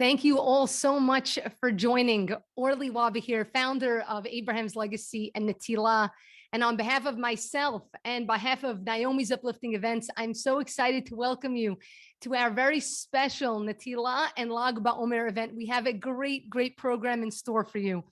Thank you all so much for joining. Orly Wabi here, founder of Abraham's Legacy and Netillah. And on behalf of myself and behalf of Naomi's Uplifting Events, I'm so excited to welcome you to our very special Netillah and Lag Baomer event. We have a great program in store for you.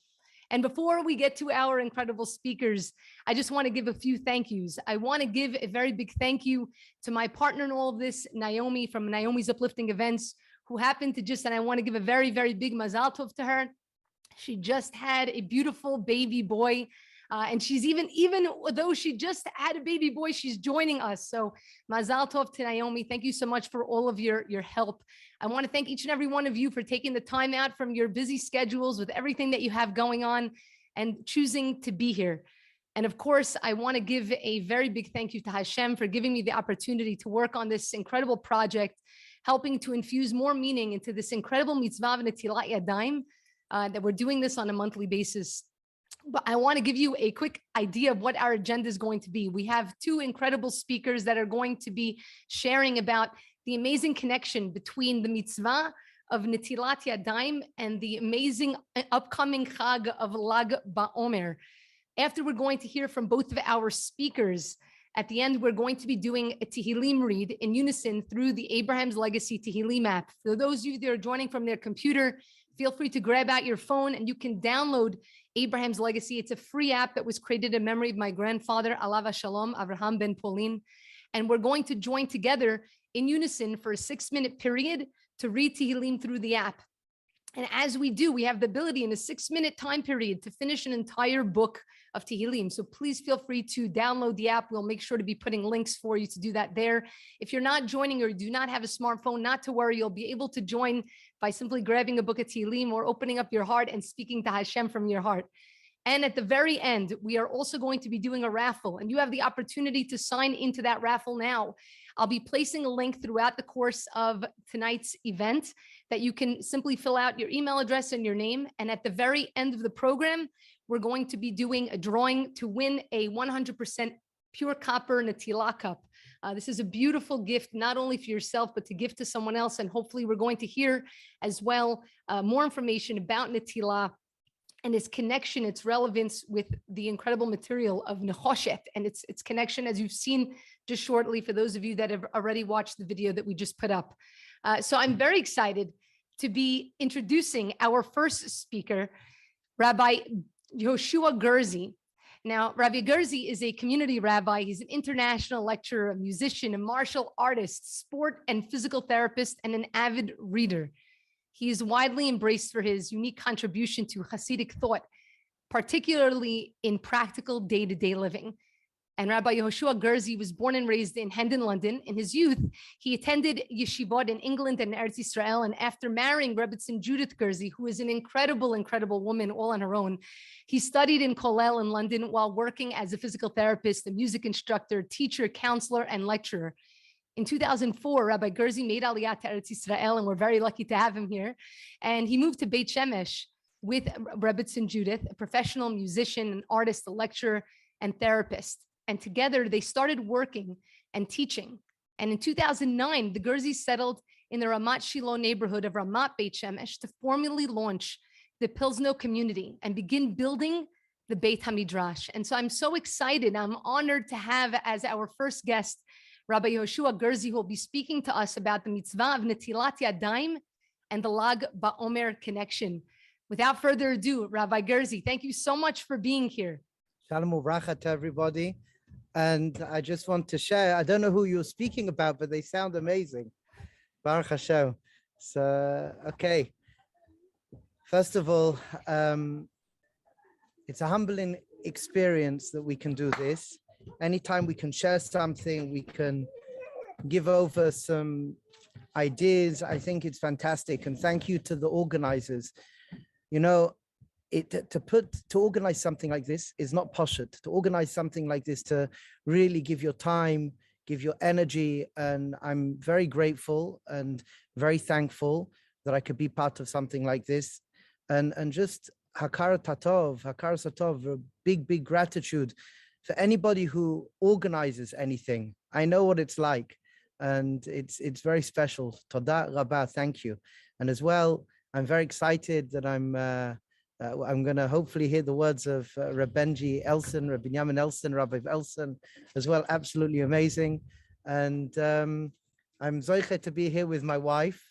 And before we get to our incredible speakers, I just want to give a few thank yous. I want to give a very big thank you to my partner in all of this, Naomi from Naomi's Uplifting Events, who happened to and I want to give a very big mazal tov to her. She just had a beautiful baby boy. And she's even though she just had a baby boy, she's joining us. So mazal tov to Naomi. Thank you so much for all of your help. I want to thank each and every one of you for taking the time out from your busy schedules with everything that you have going on and choosing to be here. And of course, I want to give a very big thank you to Hashem for giving me the opportunity to work on this incredible project, helping to infuse more meaning into this incredible Mitzvah of Netilat Yadayim, that we're doing this on a monthly basis. But I want to give you a quick idea of what our agenda is going to be. We have two incredible speakers that are going to be sharing about the amazing connection between the Mitzvah of Netilat Yadayim and the amazing upcoming Chag of Lag Baomer. After we're going to hear from both of our speakers, at the end, we're going to be doing a Tehillim read in unison through the Abraham's Legacy Tehillim app. For those of you that are joining from their computer, feel free to grab out your phone and you can download Abraham's Legacy. It's a free app that was created in memory of my grandfather, Alav Shalom, Avraham ben Polin. And we're going to join together in unison for a 6-minute period to read Tehillim through the app. And as we do, we have the ability in a 6-minute time period to finish an entire book of Tehillim. So please feel free to download the app. We'll make sure to be putting links for you to do that there. If you're not joining or you do not have a smartphone, not to worry, you'll be able to join by simply grabbing a book of Tehillim or opening up your heart and speaking to Hashem from your heart. And at the very end, we are also going to be doing a raffle, and you have the opportunity to sign into that raffle now. I'll be placing a link throughout the course of tonight's event that you can simply fill out your email address and your name. And at the very end of the program, we're going to be doing a drawing to win a 100% pure copper Netillah cup. This is a beautiful gift, not only for yourself, but to give to someone else. And hopefully we're going to hear as well more information about Netillah and its connection, its relevance with the incredible material of Nechoshet and its connection, as you've seen just shortly for those of you that have already watched the video that we just put up. So I'm very excited to be introducing our first speaker, Rabbi Yehoshua Gerzi. Now, Rabbi Gerzi is a community rabbi. He's an international lecturer, a musician, a martial artist, sport and physical therapist, and an avid reader. He is widely embraced for his unique contribution to Hasidic thought, particularly in practical day-to-day living. And Rabbi Yehoshua Gerzi was born and raised in Hendon, London. In his youth, he attended yeshivot in England and Eretz Israel. And after marrying Rebbetzin Judith Gerzi, who is an incredible woman all on her own, he studied in Kotel in London while working as a physical therapist, a music instructor, teacher, counselor, and lecturer. In 2004, Rabbi Gerzi made Aliyah to Eretz Israel, and we're very lucky to have him here. And he moved to Beit Shemesh with Rebbetzin Judith, a professional musician, an artist, a lecturer, and therapist. And together they started working and teaching. And in 2009, the Gerzis settled in the Ramat Shiloh neighborhood of Ramat Beit Shemesh to formally launch the Pilzno community and begin building the Beit HaMidrash. And so I'm so excited. I'm honored to have as our first guest, Rabbi Yehoshua Gerzi, who will be speaking to us about the Mitzvah of Netilat Yadayim and the Lag Baomer connection. Without further ado, Rabbi Gerzi, thank you so much for being here. Shalom uvracha to everybody. And I just want to share, I don't know who you're speaking about, but they sound amazing. Baruch Hashem. So, okay. First of all, it's a humbling experience that we can do this. Anytime we can share something, we can give over some ideas. I think it's fantastic. And thank you to the organizers. You know, to organize something like this is not poshut. To organize something like this, to really give your time, give your energy. And I'm very grateful and very thankful that I could be part of something like this. And just hakar satov, a big gratitude for anybody who organizes anything. I know what it's like, and it's very special. Toda Rabba, thank you. And as well, I'm very excited that I'm going to hopefully hear the words of Rabbi Elson, Rabbi Yamin Elson, Rabbi Elson as well. Absolutely amazing. And I'm zoche to be here with my wife.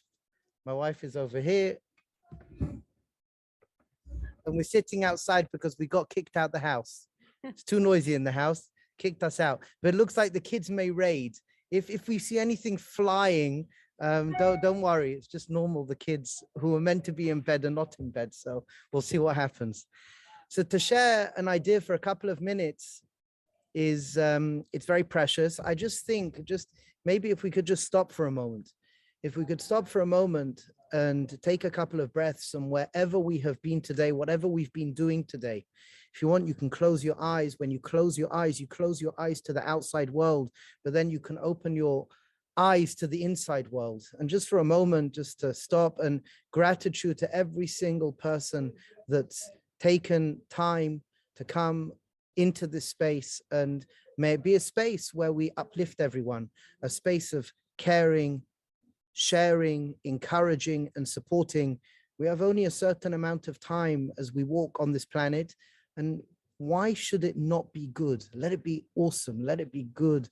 My wife is over here. And we're sitting outside because we got kicked out the house. It's too noisy in the house, kicked us out. But it looks like the kids may raid. If we see anything flying, don't worry. It's just normal. The kids who are meant to be in bed are not in bed. So we'll see what happens. So to share an idea for a couple of minutes is, it's very precious. I just think, maybe if we could just stop for a moment. If we could stop for a moment and take a couple of breaths, and wherever we have been today, whatever we've been doing today, if you want, you can close your eyes. When you close your eyes to the outside world, but then you can open your eyes to the inside world. And just for a moment, just to stop, and gratitude to every single person that's taken time to come into this space. And may it be a space where we uplift everyone, a space of caring, sharing, encouraging, and supporting. We have only a certain amount of time as we walk on this planet, and why should it not be good? Let it be awesome. Let it be good.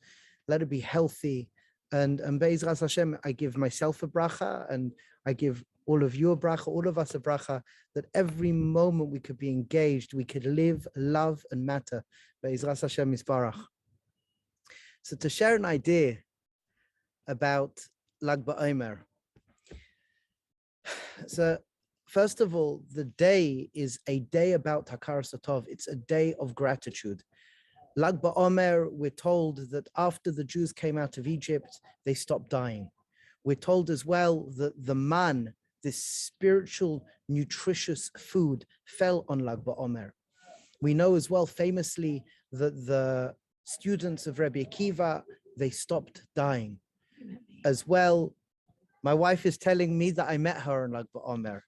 Let it be healthy. And Be'ezras Hashem, I give myself a bracha, and I give all of you a bracha, all of us a bracha, that every moment we could be engaged, we could live, love, and matter. Be'ezras Hashem Yisbarach. So to share an idea about Lag Baomer. So first of all, the day is a day about Hakaras Tov. It's a day of gratitude. Lag Baomer, we're told that after the Jews came out of Egypt, they stopped dying. We're told as well that the man, this spiritual, nutritious food, fell on Lag Baomer. We know as well famously that the students of Rabbi Akiva, they stopped dying. As well, my wife is telling me that I met her on Lag Baomer.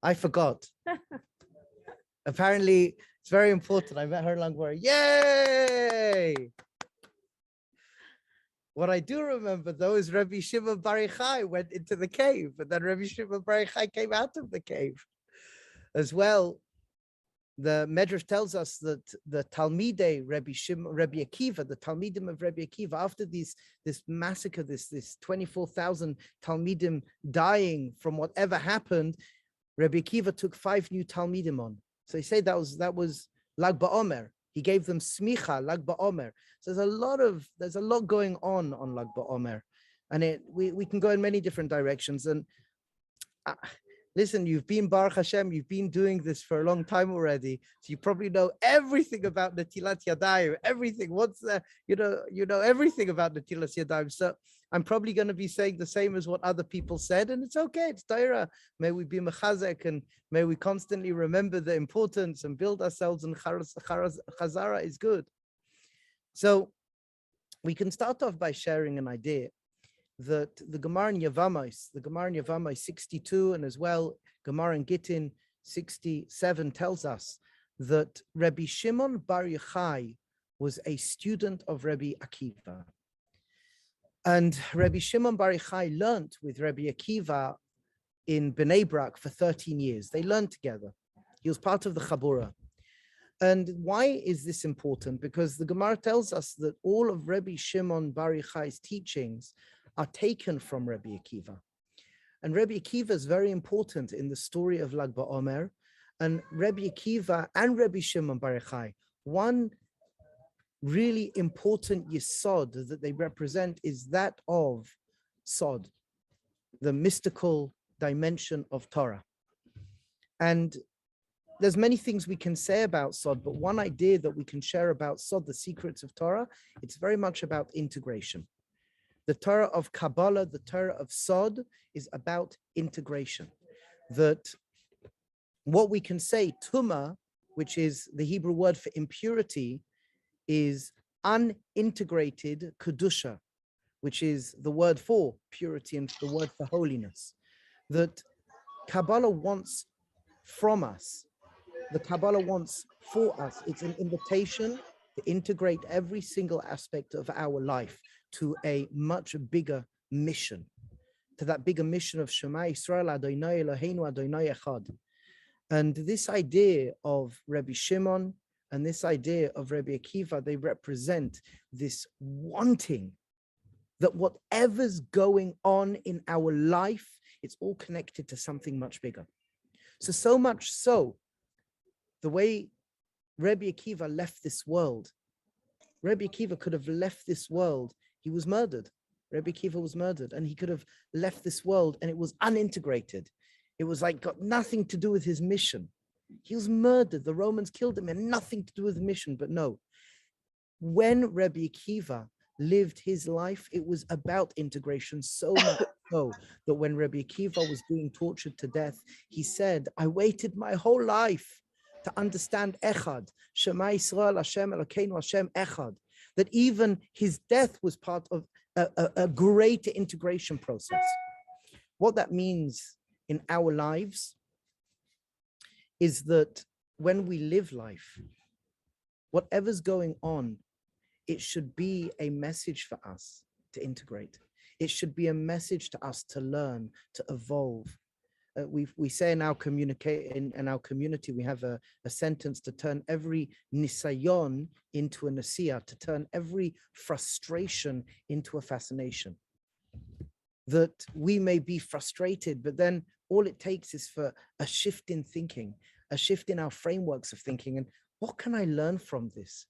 I forgot. Apparently, it's very important. I met her in Lag Baomer. Yay! What I do remember, though, is Rabbi Shimon Bar Yochai went into the cave, and then Rabbi Shimon Bar Yochai came out of the cave. As well, the Medrash tells us that the Talmidei, Rabbi Akiva, the Talmidim of Rabbi Akiva, after this massacre, this 24,000 Talmidim dying from whatever happened, Rabbi Akiva took 5 new Talmidim on. So he said that was Lag Baomer. He gave them smicha, Lag Baomer. So there's a lot going on Lag Baomer, and we can go in many different directions. And listen, you've been Baruch Hashem, you've been doing this for a long time already, so you probably know everything about Netilat Yadayim, everything. You know everything about Netilat Yadayim. So I'm probably going to be saying the same as what other people said, and it's okay. It's Torah. May we be mechazek, and may we constantly remember the importance and build ourselves. And chazara is good. So we can start off by sharing an idea that the Gemara in Yevamos 62, and as well Gemara in Gittin 67 tells us that Rabbi Shimon Bar Yochai was a student of Rabbi Akiva. And Rabbi Shimon Bar Yochai learned with Rabbi Akiva in Bnei Brak for 13 years. They learned together. He was part of the Chabura. And why is this important? Because the Gemara tells us that all of Rabbi Shimon Bar Yochai's teachings are taken from Rabbi Akiva. And Rabbi Akiva is very important in the story of Lag Baomer. And Rabbi Akiva and Rabbi Shimon Bar Yochai, one really important yesod that they represent is that of Sod, the mystical dimension of Torah. And there's many things we can say about Sod, but one idea that we can share about Sod, the secrets of Torah, it's very much about integration. The Torah of Kabbalah, the Torah of Sod is about integration. That what we can say, Tumah, which is the Hebrew word for impurity, is unintegrated Kedusha, which is the word for purity and the word for holiness. That Kabbalah wants from us, the Kabbalah wants for us. It's an invitation to integrate every single aspect of our life to a much bigger mission, to that bigger mission of Shema Yisrael Adonai Eloheinu Adonai Echad. And this idea of Rabbi Shimon and this idea of Rabbi Akiva, they represent this wanting that whatever's going on in our life, it's all connected to something much bigger. So much so, the way Rabbi Akiva left this world, Rabbi Akiva could have left this world. He was murdered. Rabbi Akiva was murdered, and he could have left this world and it was unintegrated. It was like got nothing to do with his mission. He was murdered. The Romans killed him and nothing to do with the mission. But no, when Rabbi Akiva lived his life, it was about integration, so much so that when Rabbi Akiva was being tortured to death, he said, I waited my whole life to understand Echad, Shema Yisrael Hashem Elokeinu Hashem Echad, that even his death was part of a greater integration process. What that means in our lives is that when we live life, whatever's going on, it should be a message for us to integrate. It should be a message to us to learn, to evolve. We say in our community, we have a sentence to turn every nisayon into a nasiya, to turn every frustration into a fascination. That we may be frustrated, but then all it takes is for a shift in thinking, a shift in our frameworks of thinking. And what can I learn from this?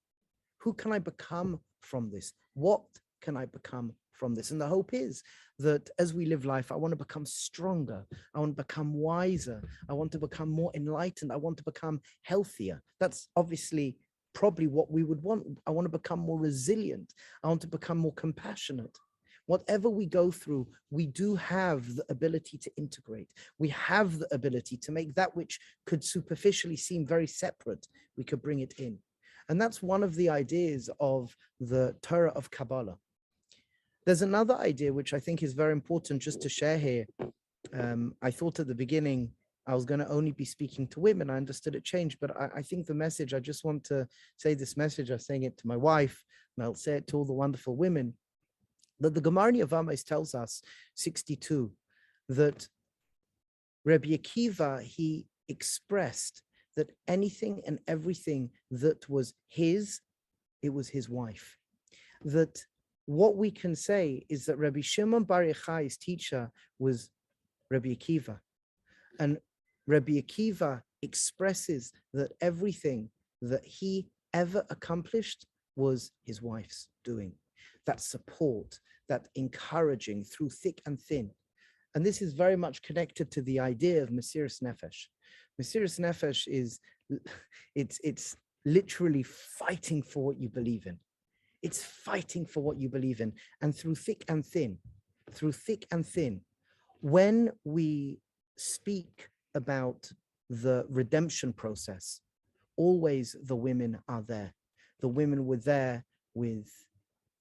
Who can I become from this? What can I become from this? And the hope is that as we live life, I want to become stronger. I want to become wiser. I want to become more enlightened. I want to become healthier. That's obviously probably what we would want. I want to become more resilient. I want to become more compassionate. Whatever we go through, we do have the ability to integrate. We have the ability to make that which could superficially seem very separate, we could bring it in. And that's one of the ideas of the Torah of Kabbalah. There's another idea which I think is very important just to share here. I thought at the beginning I was going to only be speaking to women. I understood it changed, but I think the message, I just want to say this message. I'm saying it to my wife, and I'll say it to all the wonderful women, that the Gemara Yevamos tells us, 62, that Rabbi Akiva, he expressed that anything and everything that was his, it was his wife. That what we can say is that Rabbi Shimon Bar Yochai's teacher was Rabbi Akiva. And Rabbi Akiva expresses that everything that he ever accomplished was his wife's doing. That support, that encouraging through thick and thin. And this is very much connected to the idea of Mesiras Nefesh. Mesiras Nefesh is, it's literally fighting for what you believe in. It's fighting for what you believe in. And through thick and thin, when we speak about the redemption process, always the women are there. The women were there with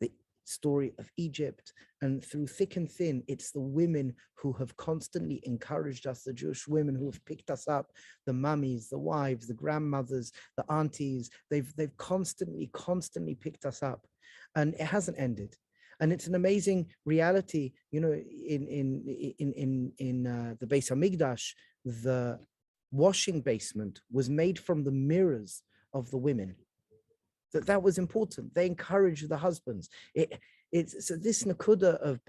the story of Egypt, and through thick and thin, it's the women who have constantly encouraged us, the Jewish women who have picked us up, the mummies, the wives, the grandmothers, the aunties. They've constantly picked us up, and it hasn't ended. And it's an amazing reality, you know. In the Beis Hamikdash, the washing basement was made from the mirrors of the women. That was important. They encouraged the husbands. It's so this nakuda of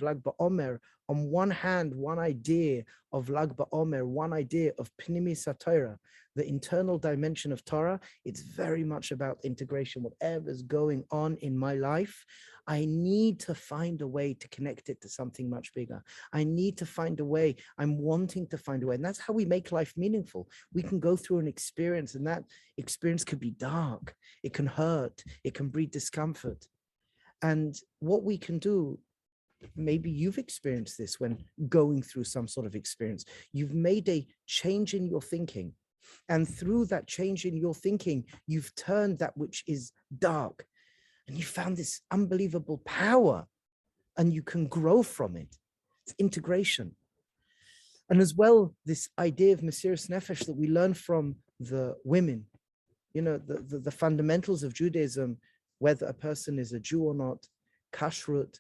Lag Baomer, on one hand, one idea of Lag Baomer, one idea of Pnimis HaTorah, the internal dimension of Torah. It's very much about integration. Whatever's going on in my life, I need to find a way to connect it to something much bigger. I need to find a way. I'm wanting to find a way. And that's how we make life meaningful. We can go through an experience, and that experience could be dark. It can hurt. It can breed discomfort. And what we can do, maybe you've experienced this when going through some sort of experience. You've made a change in your thinking. And through that change in your thinking, you've turned that which is dark, and you found this unbelievable power, and you can grow from it. It's integration. And as well, this idea of Mesiras Nefesh that we learn from the women, you know, the fundamentals of Judaism, whether a person is a Jew or not, kashrut,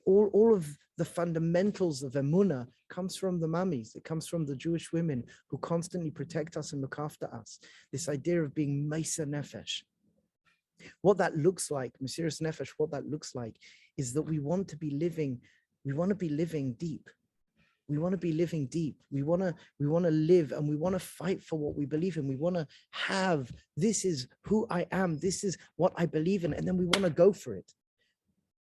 All of the fundamentals of emunah comes from the mummies. It comes from the Jewish women who constantly protect us and look after us. This idea of being meisa nefesh. What that looks like, Mesiras Nefesh, what that looks like is that we want to be living deep. We want to be living deep. We want to live, and we want to fight for what we believe in. We want to have, this is who I am. This is what I believe in. And then we want to go for it.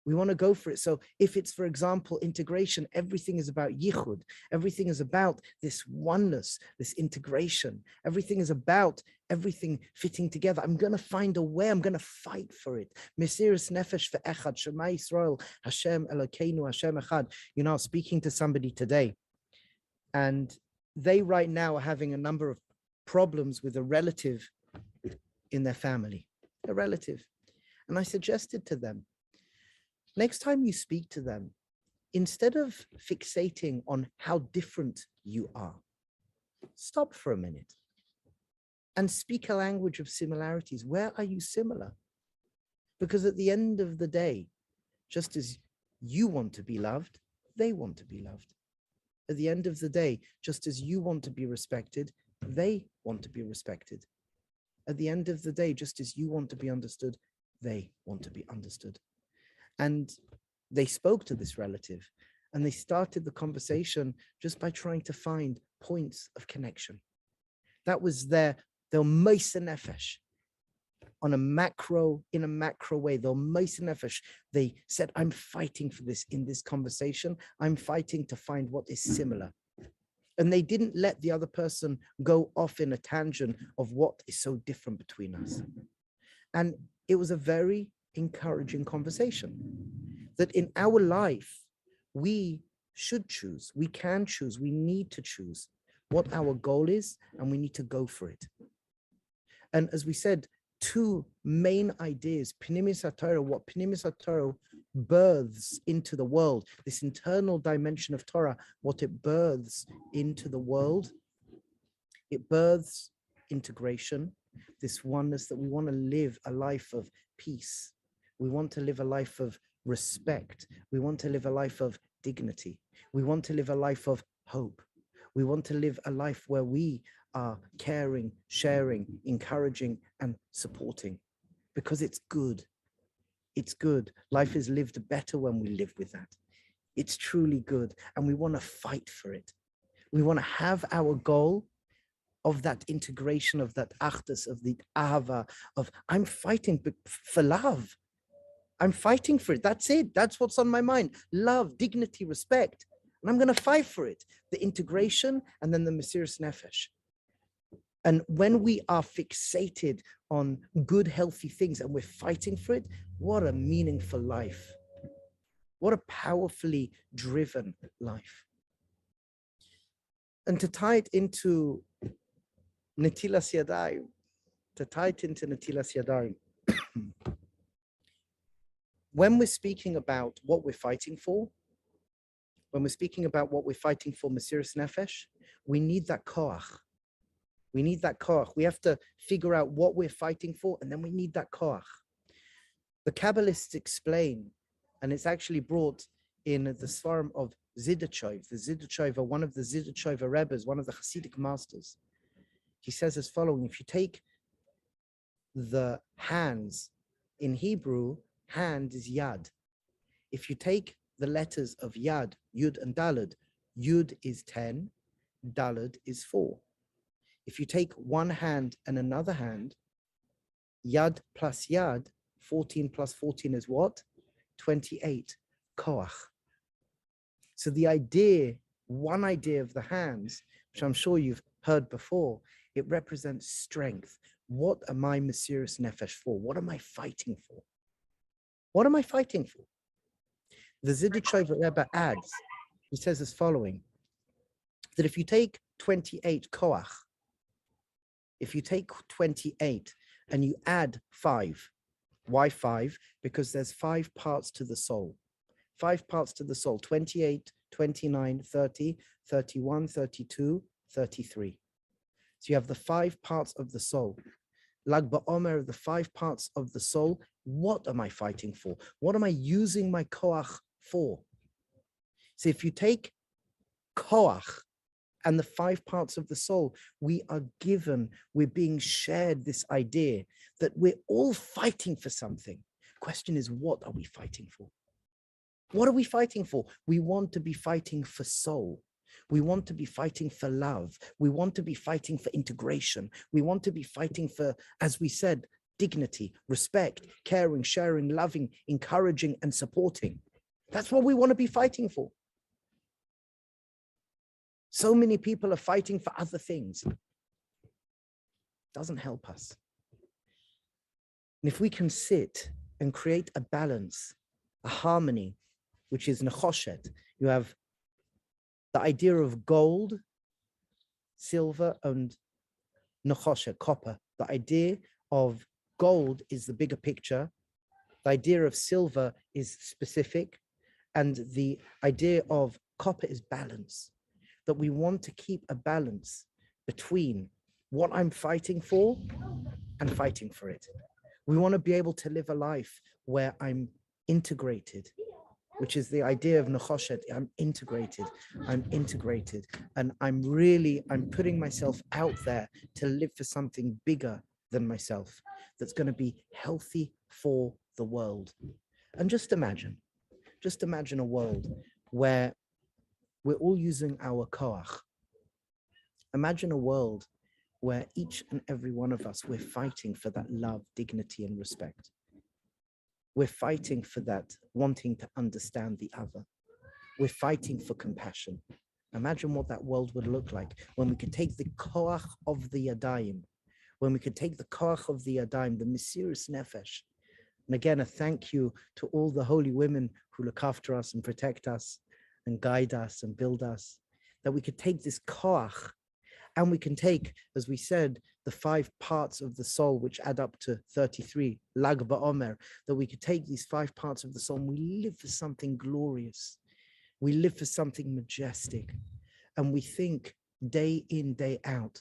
We want to go for it. So if it's, for example, integration, everything is about yichud. Everything is about this oneness, this integration. Everything is about everything fitting together. I'm going to find a way. I'm going to fight for it. Mesiras nefesh ve'echad, Shema Yisrael, Hashem Elokeinu, Hashem Echad. You know, speaking to somebody today, and they right now are having a number of problems with a relative in their family, a relative. And I suggested to them, next time you speak to them, instead of fixating on how different you are, stop for a minute and speak a language of similarities. Where are you similar? Because at the end of the day, just as you want to be loved, they want to be loved. At the end of the day, just as you want to be respected, they want to be respected. At the end of the day, just as you want to be understood, they want to be understood. And they spoke to this relative, and they started the conversation just by trying to find points of connection. That was their meisa nefesh. In a macro way, their meisa nefesh. They said, I'm fighting for this in this conversation. I'm fighting to find what is similar. And they didn't let the other person go off in a tangent of what is so different between us. And it was a very encouraging conversation that in our life, we should choose, we can choose, we need to choose what our goal is, and we need to go for it. And as we said, two main ideas, Pnimis HaTorah, what Pnimis HaTorah births into the world, this internal dimension of Torah, what it births into the world, it births integration, this oneness that we want to live a life of peace. We want to live a life of respect. We want to live a life of dignity. We want to live a life of hope. We want to live a life where we are caring, sharing, encouraging, and supporting, because it's good. It's good. Life is lived better when we live with that. It's truly good, and we want to fight for it. We want to have our goal of that integration, of that achdus, of the ahava, of I'm fighting for love. I'm fighting for it. That's it. That's what's on my mind. Love, dignity, respect. And I'm going to fight for it. The integration, and then the Mesiras Nefesh. And when we are fixated on good, healthy things and we're fighting for it, what a meaningful life. What a powerfully driven life. And to tie it into Netilat Yadayim, when we're speaking about what we're fighting for, Mesiras Nefesh, we need that koach. We need that koach. We have to figure out what we're fighting for, and then we need that koach. The kabbalists explain, and it's actually brought in the Sefardi of Zidachov. The Zidachov, one of the Zidachov Rebbes, one of the Hasidic masters. He says as following: if you take the hands, in Hebrew, hand is yad. If you take the letters of yad, yud and dalad, yud is 10, dalad is 4. If you take one hand and another hand, yad plus yad, 14 plus 14 is what? 28, koach. So the idea, one idea of the hands, which I'm sure you've heard before, it represents strength. What am I Mesiras Nefesh for? What am I fighting for? What am I fighting for? The Zidachov Rebbe adds, he says as following, that if you take 28 koach, if you take 28 and you add 5, why 5? Because there's 5 parts to the soul. 5 parts to the soul, 28, 29, 30, 31, 32, 33. So you have the 5 parts of the soul. Lag Baomer, the 5 parts of the soul. What am I fighting for? What am I using my koach for. So if you take koach and the 5 parts of the soul, we are given, we're being shared this idea that we're all fighting for something. Question is, what are we fighting for? What are we fighting for? We want to be fighting for soul. We want to be fighting for love. We want to be fighting for integration. We want to be fighting for, as we said, dignity, respect, caring, sharing, loving, encouraging, and supporting. That's what we want to be fighting for. So many people are fighting for other things. Doesn't help us. And if we can sit and create a balance, a harmony, which is nechoshet, you have the idea of gold, silver, and nechoshet, copper. The idea of gold is the bigger picture. The idea of silver is specific. And the idea of copper is balance. That we want to keep a balance between what I'm fighting for and fighting for it. We want to be able to live a life where I'm integrated, which is the idea of nechoshet. I'm integrated, and I'm putting myself out there to live for something bigger than myself that's going to be healthy for the world. And just imagine a world where we're all using our koach. Imagine a world where each and every one of us, we're fighting for that love, dignity, and respect. We're fighting for that, wanting to understand the other. We're fighting for compassion. Imagine what that world would look like when we could take the koach of the Yadayim, when we could take the koach of the Yadayim, the Mesiras Nefesh. And again, a thank you to all the holy women who look after us and protect us and guide us and build us, that we could take this koach and we can take, as we said, the 5 parts of the soul, which add up to 33, Lag Baomer, that we could take these 5 parts of the soul and we live for something glorious. We live for something majestic. And we think day in, day out,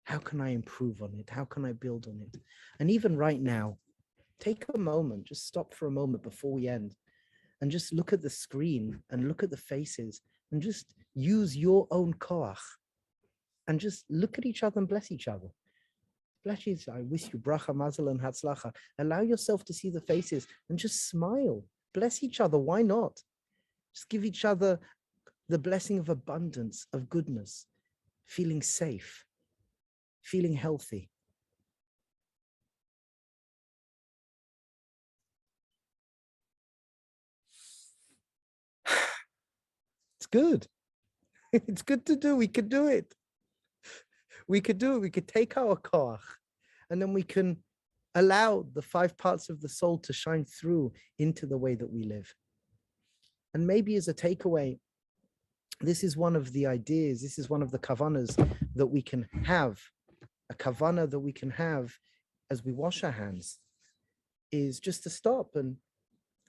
how can I improve on it? How can I build on it? And even right now, take a moment, just stop for a moment before we end, and just look at the screen and look at the faces and just use your own koach and just look at each other and bless each other. Bless you. I wish you bracha, mazel, and hatzlacha. Allow yourself to see the faces and just smile. Bless each other. Why not? Just give each other the blessing of abundance, of goodness, feeling safe, feeling healthy. It's good. It's good to do. We could do it. We could do it. We could take our koach and then we can allow the 5 parts of the soul to shine through into the way that we live. And maybe as a takeaway, this is one of the ideas, this is one of the kavannahs that we can have. A kavannah that we can have as we wash our hands is just to stop and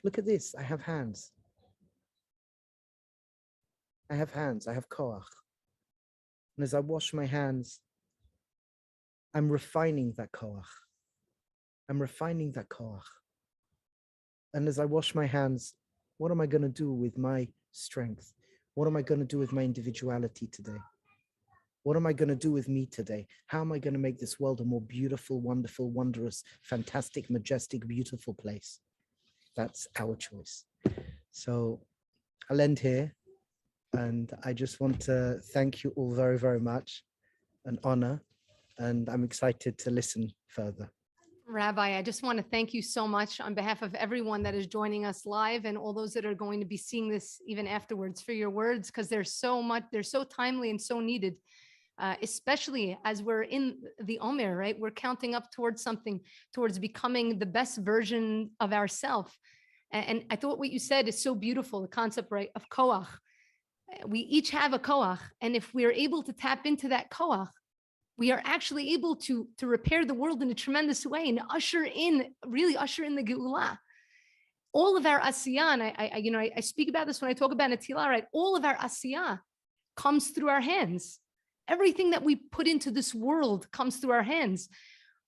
look at this. I have hands. I have hands, I have koach. And as I wash my hands, I'm refining that koach. I'm refining that koach. And as I wash my hands, what am I going to do with my strength? What am I going to do with my individuality today? What am I going to do with me today? How am I going to make this world a more beautiful, wonderful, wondrous, fantastic, majestic, beautiful place? That's our choice. So I'll end here. And I just want to thank you all very, very much. An honor. And I'm excited to listen further. Rabbi, I just want to thank you so much on behalf of everyone that is joining us live and all those that are going to be seeing this even afterwards for your words, because they're so timely and so needed, especially as we're in the Omer, right? We're counting up towards something, towards becoming the best version of ourselves. And I thought what you said is so beautiful, the concept, right, of koach. We each have a koach, and if we're able to tap into that koach, we are actually able to repair the world in a tremendous way and really usher in the Geulah. All of our asiyah, and I speak about this when I talk about Netillah, right? All of our asiyah comes through our hands. Everything that we put into this world comes through our hands,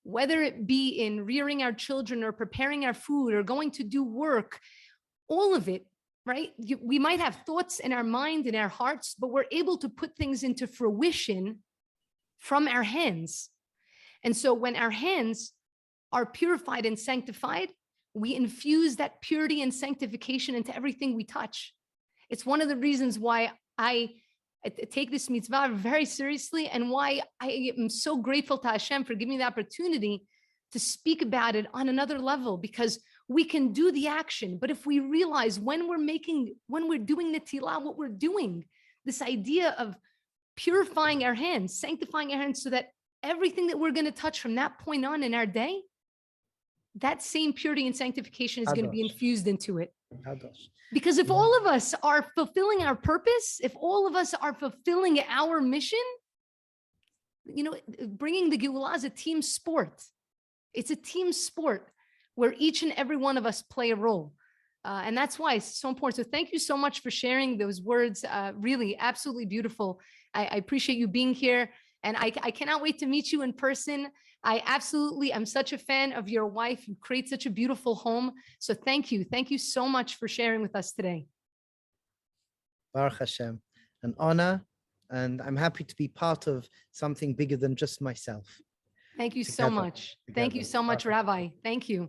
whether it be in rearing our children or preparing our food or going to do work, all of it right? We might have thoughts in our mind, in our hearts, but we're able to put things into fruition from our hands. And so when our hands are purified and sanctified, we infuse that purity and sanctification into everything we touch. It's one of the reasons why I take this mitzvah very seriously, and why I am so grateful to Hashem for giving me the opportunity to speak about it on another level, because we can do the action. But if we realize when we're doing Netillah, what we're doing, this idea of purifying our hands, sanctifying our hands, so that everything that we're going to touch from that point on in our day, that same purity and sanctification is going to be infused into it. Because if all of us are fulfilling our purpose, if all of us are fulfilling our mission, bringing the Geulah is a team sport. It's a team sport where each and every one of us play a role. And that's why it's so important. So thank you so much for sharing those words. Really, absolutely beautiful. I appreciate you being here. And I cannot wait to meet you in person. I'm such a fan of your wife. You create such a beautiful home. So thank you. Thank you so much for sharing with us today. Baruch Hashem, an honor. And I'm happy to be part of something bigger than just myself. Thank you so much. Thank you so much, Rabbi. Thank you.